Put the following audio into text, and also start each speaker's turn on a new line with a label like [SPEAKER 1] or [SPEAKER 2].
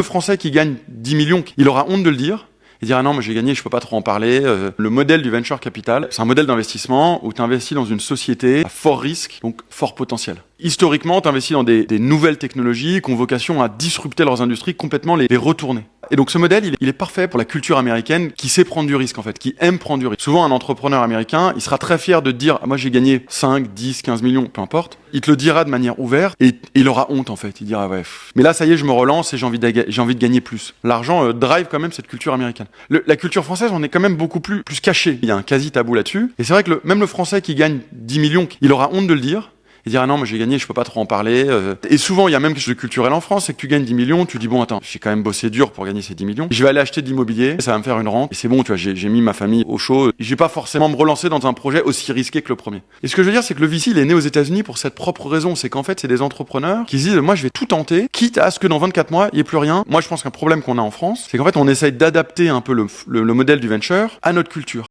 [SPEAKER 1] Le Français qui gagne 10 millions, il aura honte de le dire. Il dira non, mais j'ai gagné, je peux pas trop en parler. Le modèle du venture capital, c'est un modèle d'investissement où tu investis dans une société à fort risque, donc fort potentiel. Historiquement, tu investis dans des nouvelles technologies qui ont vocation à disrupter leurs industries, complètement les retourner. Et donc ce modèle, il est parfait pour la culture américaine qui sait prendre du risque en fait, qui aime prendre du risque. Souvent un entrepreneur américain, il sera très fier de te dire moi j'ai gagné 5, 10, 15 millions, peu importe. Il te le dira de manière ouverte et il aura honte en fait. Il dira ouais, mais là ça y est, je me relance et j'ai envie de gagner plus. L'argent drive quand même cette culture américaine. La culture française, on est quand même beaucoup plus caché. Il y a un quasi tabou là-dessus. Et c'est vrai que même le Français qui gagne 10 millions, il aura honte de le dire. Il dira non, mais j'ai gagné, je peux pas trop en parler. Et souvent, il y a même quelque chose de culturel en France, c'est que tu gagnes 10 millions, tu dis bon attends, j'ai quand même bossé dur pour gagner ces 10 millions. Je vais aller acheter de l'immobilier, ça va me faire une rente. Et c'est bon, tu vois, j'ai mis ma famille au chaud. Je vais pas forcément me relancer dans un projet aussi risqué que le premier. Et ce que je veux dire, c'est que le VC, il est né aux États-Unis pour cette propre raison. C'est qu'en fait, c'est des entrepreneurs qui se disent moi, je vais tout tenter, quitte à ce que dans 24 mois, il y ait plus rien. Moi, je pense qu'un problème qu'on a en France, c'est qu'en fait, on essaye d'adapter un peu le modèle du venture à notre culture.